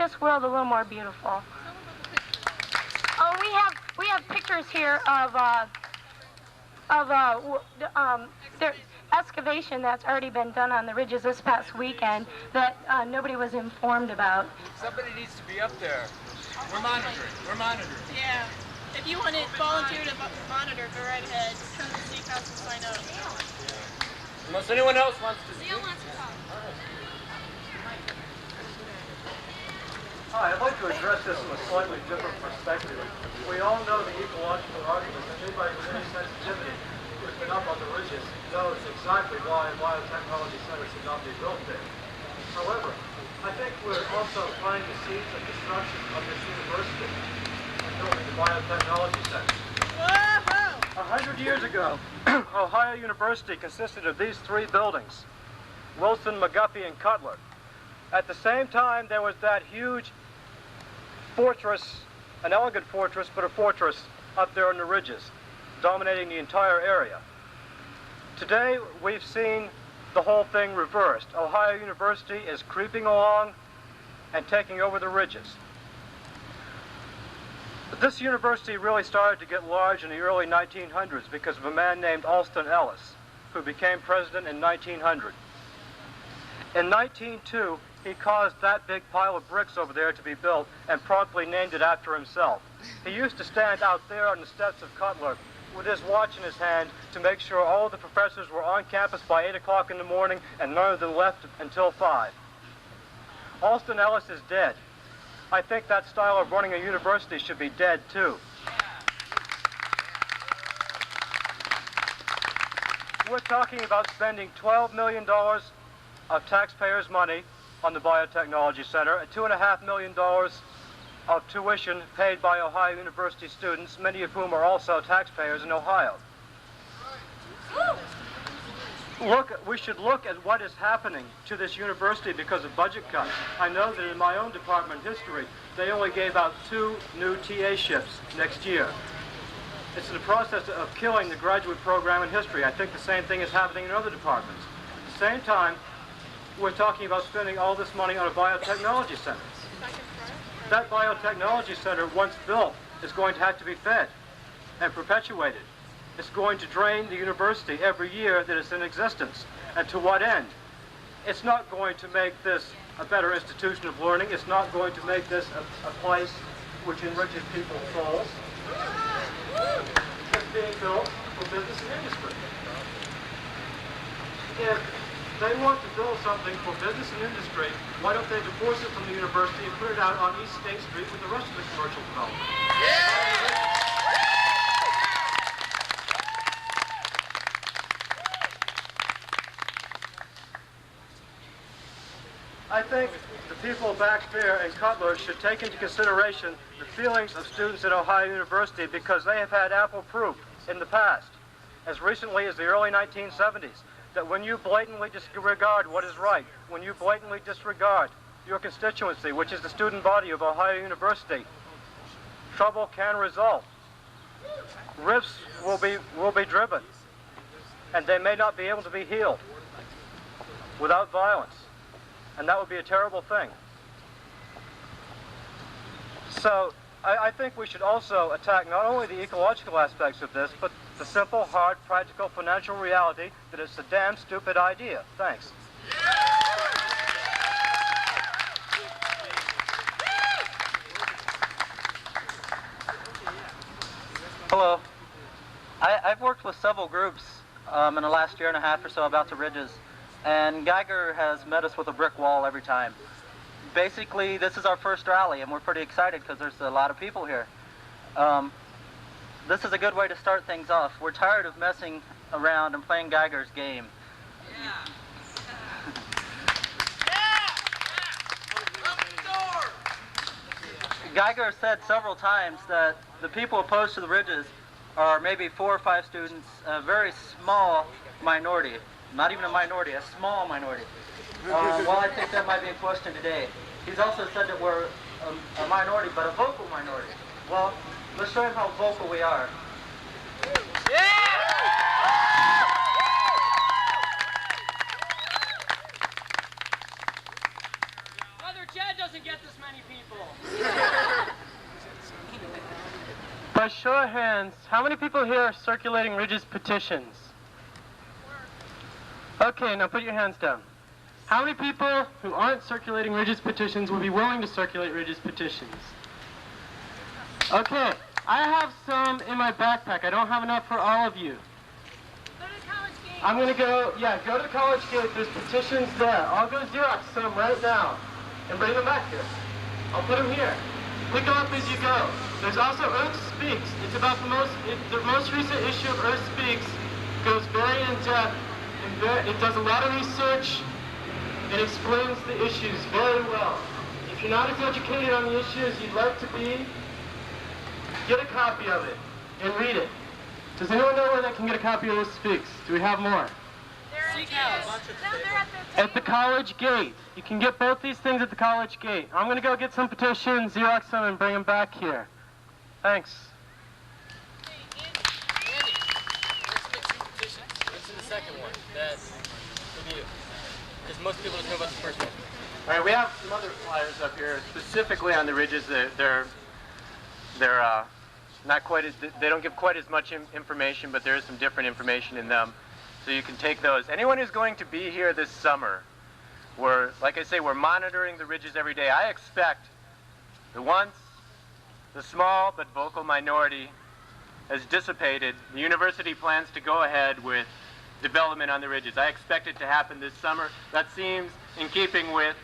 this world a little more beautiful. Oh, we have pictures here of their excavation that's already been done on the ridges this past weekend that nobody was informed about. Somebody needs to be up there. We're monitoring. We're monitoring. Yeah. If you want to volunteer to monitor, go right ahead. Come to the Safe House and sign up. Unless anyone else wants to speak. Hi, I'd like to address this from a slightly different perspective. We all know the ecological argument, and anybody with any sensitivity who's been up on the ridges knows exactly why biotechnology centers should not be built there. However, I think we're also planting the seeds of destruction of this university and building the biotechnology center. 100 years ago, Ohio University consisted of these three buildings: Wilson, McGuffey, and Cutler. At the same time, there was that huge fortress, an elegant fortress, but a fortress up there in the ridges, dominating the entire area. Today, we've seen the whole thing reversed. Ohio University is creeping along and taking over the ridges. But this university really started to get large in the early 1900s because of a man named Alston Ellis, who became president in 1900. In 1902, he caused that big pile of bricks over there to be built and promptly named it after himself. He used to stand out there on the steps of Cutler with his watch in his hand to make sure all of the professors were on campus by 8 o'clock in the morning and none of them left until 5. Alston Ellis is dead. I think that style of running a university should be dead too. We're talking about spending $12 million of taxpayers' money on the Biotechnology Center, and $2.5 million of tuition paid by Ohio University students, many of whom are also taxpayers in Ohio. We should look at what is happening to this university because of budget cuts. I know that in my own department, history, they only gave out 2 new TA ships next year. It's in the process of killing the graduate program in history. I think the same thing is happening in other departments. At the same time, we're talking about spending all this money on a biotechnology center. That biotechnology center, once built, is going to have to be fed and perpetuated. It's going to drain the university every year that it's in existence. And to what end? It's not going to make this a better institution of learning. It's not going to make this a place which enriches people's souls. It's being built for business and industry. If they want to build something for business and industry, why don't they divorce it from the university and put it out on East State Street with the rest of the commercial development? I think the people back there in Cutler should take into consideration the feelings of students at Ohio University because they have had ample proof in the past, as recently as the early 1970s, that when you blatantly disregard what is right, when you blatantly disregard your constituency, which is the student body of Ohio University, trouble can result. Rifts will be driven, and they may not be able to be healed without violence, and that would be a terrible thing. So I think we should also attack not only the ecological aspects of this, but the simple, hard, practical, financial reality that it's a damn stupid idea. Thanks. Hello. I've worked with several groups in the last year and a half or so about the ridges, and Geiger has met us with a brick wall every time. Basically, this is our first rally, and we're pretty excited because there's a lot of people here. This is a good way to start things off. We're tired of messing around and playing Geiger's game. Geiger said several times that the people opposed to the ridges are maybe 4 or 5 students, a very small minority. Not even a minority, a small minority. Well, I think that might be a question today. He's also said that we're a minority, but a vocal minority. Well, let's show him how vocal we are. Brother Chad doesn't get this many people. By show of hands, how many people here are circulating Ridge's petitions? Okay, now put your hands down. How many people who aren't circulating Ridge's petitions would be willing to circulate Ridge's petitions? Okay, I have some in my backpack. I don't have enough for all of you. Go to the college gate. I'm gonna go to the college gate. There's petitions there. I'll go Xerox some right now and bring them back here. I'll put them here. Pick them up as you go. There's also Earth Speaks. It's about the most recent issue of Earth Speaks. Goes very in depth and it does a lot of research. It explains the issues very well. If you're not as educated on the issues you'd like to be, get a copy of it and read it. Does anyone know where they can get a copy of Earth Speaks? Do we have more? At the college gate. You can get both these things at the college gate. I'm going to go get some petitions, Xerox them, and bring them back here. Thanks. Andy, let's make two petitions. This is the second one. That's for you. Because most people don't know about the first one. All right, we have some other flyers up here specifically on the ridges. They're not quite as, they don't give quite as much information, but there is some different information in them. So you can take those. Anyone who's going to be here this summer, like I say, we're monitoring the ridges every day. I expect the small but vocal minority has dissipated, the university plans to go ahead with development on the ridges. I expect it to happen this summer. That seems in keeping with